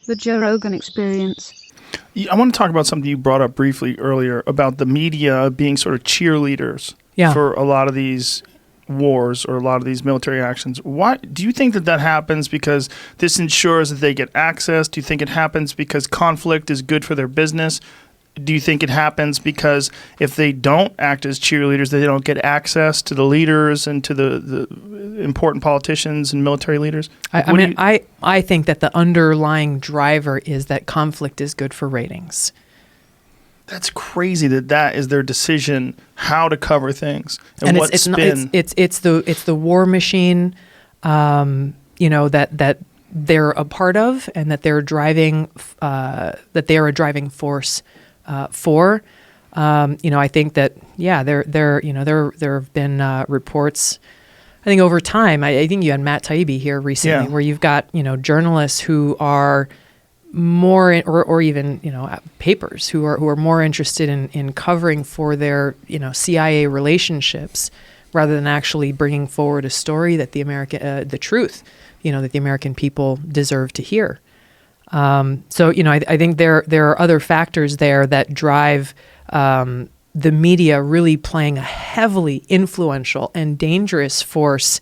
The Joe Rogan Experience. I want to talk about something you brought up briefly earlier about the media being sort of cheerleaders for a lot of these wars or a lot of these military actions. Why do you think that happens because this ensures that they get access? Do you think it happens because conflict is good for their business? Do you think it happens because if they don't act as cheerleaders, they don't get access to the leaders and to the important politicians and military leaders? I think that the underlying driver is that conflict is good for ratings. That's crazy that is their decision how to cover things and what it's spin. It's the war machine, that they're a part of and that they're driving that they are a driving force for. I think that there have been reports. I think over time, I think you had Matt Taibbi here recently, where you've got journalists who are more or even papers who are more interested in covering for their CIA relationships rather than actually bringing forward a story that the truth that the American people deserve to hear. I think there are other factors there that drive the media really playing a heavily influential and dangerous force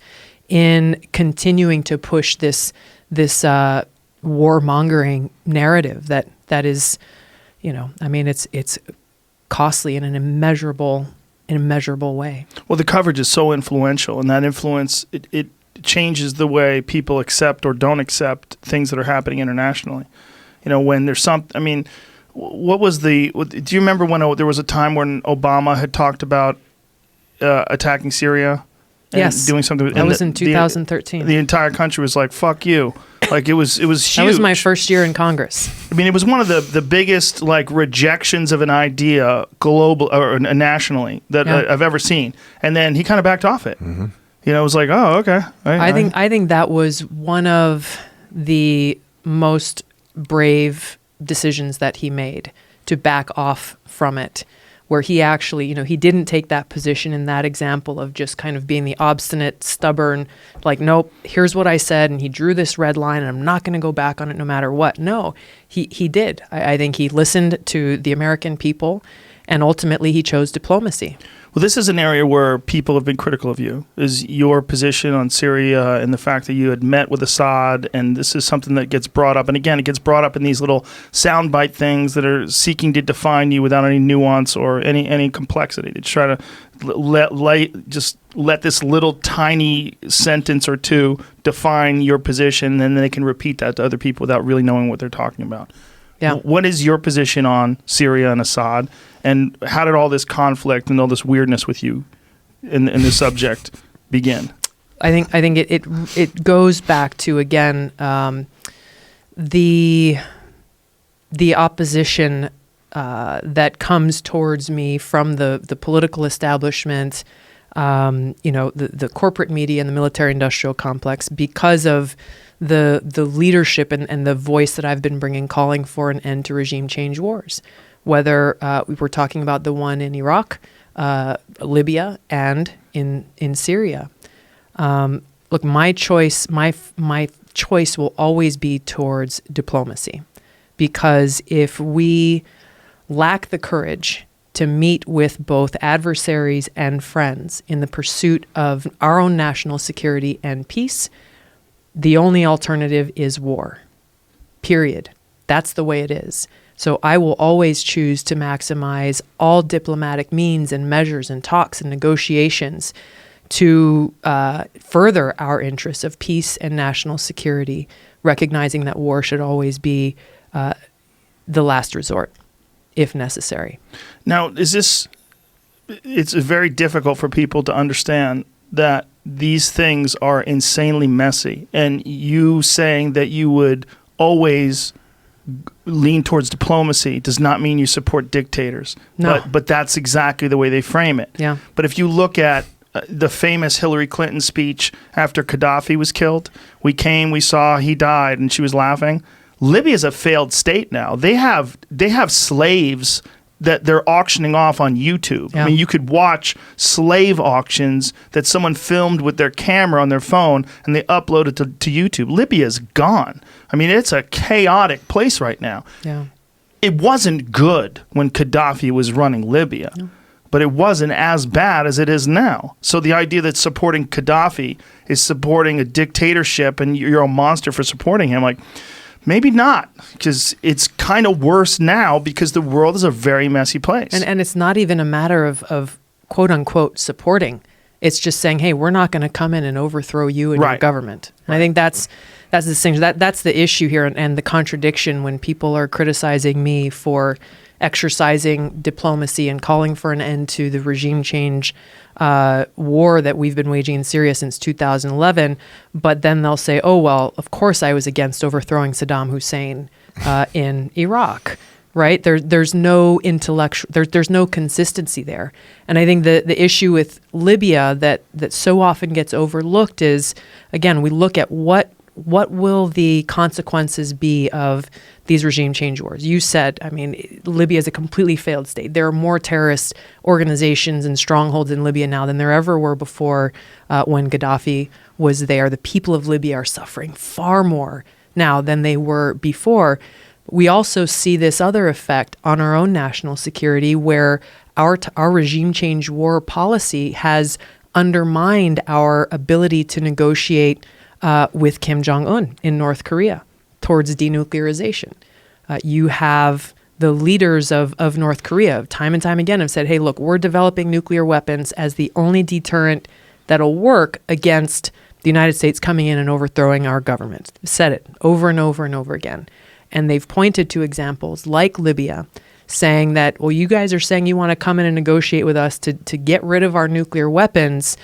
in continuing to push this warmongering narrative that is, it's costly in an immeasurable way. Well, the coverage is so influential, and that influence it changes the way people accept or don't accept things that are happening internationally. When there's what was do you remember when there was a time when Obama had talked about attacking Syria? And doing something. That was in 2013. The entire country was like, "Fuck you!" Like it was huge. That was my first year in Congress. It was one of the biggest rejections of an idea global or nationally that I've ever seen. And then he kind of backed off it. Mm-hmm. It was like, oh, okay. I think that was one of the most brave decisions that he made, to back off from it, where he actually, he didn't take that position in that example of just kind of being the obstinate, stubborn, like, nope, here's what I said, and he drew this red line, and I'm not going to go back on it no matter what. No, he did. I think he listened to the American people, and ultimately he chose diplomacy. Well, this is an area where people have been critical of you, is your position on Syria and the fact that you had met with Assad, and this is something that gets brought up. And again, it gets brought up in these little soundbite things that are seeking to define you without any nuance or any complexity. They try to let this little tiny sentence or two define your position, and then they can repeat that to other people without really knowing what they're talking about. Yeah. What is your position on Syria and Assad, and how did all this conflict and all this weirdness with you in the subject begin? I think it goes back to, again, the opposition that comes towards me from the political establishment, the corporate media and the military-industrial complex, because of the leadership and the voice that I've been bringing, calling for an end to regime change wars, whether we were talking about the one in Iraq, Libya, and in Syria. Look, my choice will always be towards diplomacy, because if we lack the courage to meet with both adversaries and friends in the pursuit of our own national security and peace, the only alternative is war, period. That's the way it is. So I will always choose to maximize all diplomatic means and measures and talks and negotiations to further our interests of peace and national security, recognizing that war should always be the last resort, if necessary. Now, it's very difficult for people to understand that these things are insanely messy, and you saying that you would always lean towards diplomacy does not mean you support dictators. No. But that's exactly the way they frame it. Yeah. But if you look at the famous Hillary Clinton speech after Gaddafi was killed, we saw, he died, and she was laughing. Libya is a failed state now. They have slaves that they're auctioning off on YouTube. Yeah. I mean, you could watch slave auctions that someone filmed with their camera on their phone and they upload it to YouTube. Libya's gone. I mean, it's a chaotic place right now. Yeah. It wasn't good when Gaddafi was running Libya, but it wasn't as bad as it is now. So the idea that supporting Gaddafi is supporting a dictatorship and you're a monster for supporting him, like, maybe not, because it's kind of worse now because the world is a very messy place. And it's not even a matter of quote unquote supporting. It's just saying, hey, we're not going to come in and overthrow you and your government. And I think that's the distinction. That's the issue here, and the contradiction when people are criticizing me for exercising diplomacy and calling for an end to the regime change war that we've been waging in Syria since 2011. But then they'll say, oh, well, of course I was against overthrowing Saddam Hussein in Iraq. Right? There's no intellectual, there's no consistency there. And I think the issue with Libya that so often gets overlooked is, again, we look at what will the consequences be of these regime change wars. You said, I mean, Libya is a completely failed state. There are more terrorist organizations and strongholds in Libya now than there ever were before when Gaddafi was there. The people of Libya are suffering far more now than they were before. We also see this other effect on our own national security, where our regime change war policy has undermined our ability to negotiate with Kim Jong-un in North Korea towards denuclearization. You have the leaders of North Korea time and time again have said, hey, look, we're developing nuclear weapons as the only deterrent that'll work against the United States coming in and overthrowing our government. Said it over and over and over again. And they've pointed to examples like Libya, saying that, well, you guys are saying you want to come in and negotiate with us to get rid of our nuclear weapons.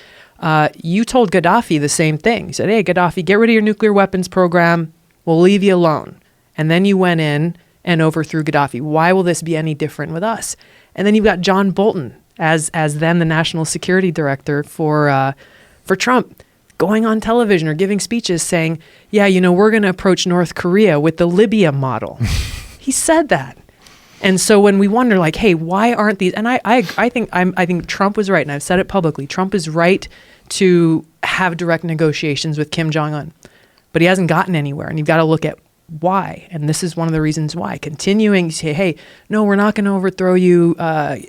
You told Gaddafi the same thing. You said, hey, Gaddafi, get rid of your nuclear weapons program. We'll leave you alone. And then you went in and overthrew Gaddafi. Why will this be any different with us? And then you've got John Bolton as then the national security director for Trump, going on television or giving speeches saying, yeah, we're going to approach North Korea with the Libya model. He said that. And so when we wonder, like, hey, why aren't these? And I think Trump was right, and I've said it publicly. Trump is right to have direct negotiations with Kim Jong-un, but he hasn't gotten anywhere. And you've got to look at why. And this is one of the reasons why. Continuing to say, hey, no, we're not going to overthrow you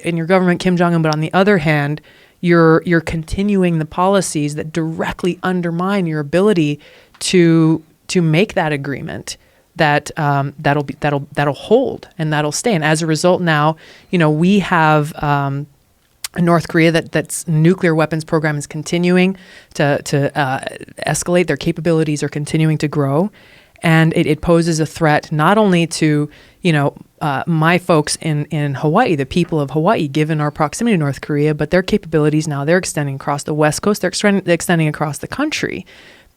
in your government, Kim Jong-un. But on the other hand, you're continuing the policies that directly undermine your ability to make that agreement that'll hold and that'll stay. And as a result, now we have North Korea that's nuclear weapons program is continuing to escalate. Their capabilities are continuing to grow, and it poses a threat not only to my folks in Hawaii, the people of Hawaii, given our proximity to North Korea, but their capabilities now, they're extending across the West Coast, they're extending across the country,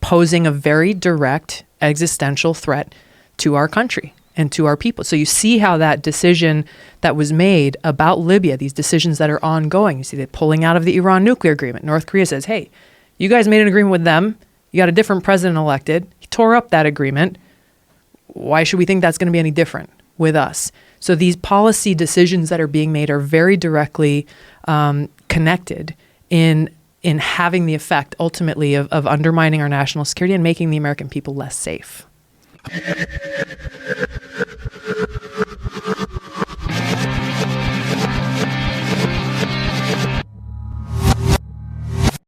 posing a very direct existential threat to our country and to our people. So you see how that decision that was made about Libya, these decisions that are ongoing, you see they're pulling out of the Iran nuclear agreement. North Korea says, hey, you guys made an agreement with them. You got a different president elected. He tore up that agreement. Why should we think that's going to be any different with us? So these policy decisions that are being made are very directly connected in having the effect ultimately of undermining our national security and making the American people less safe.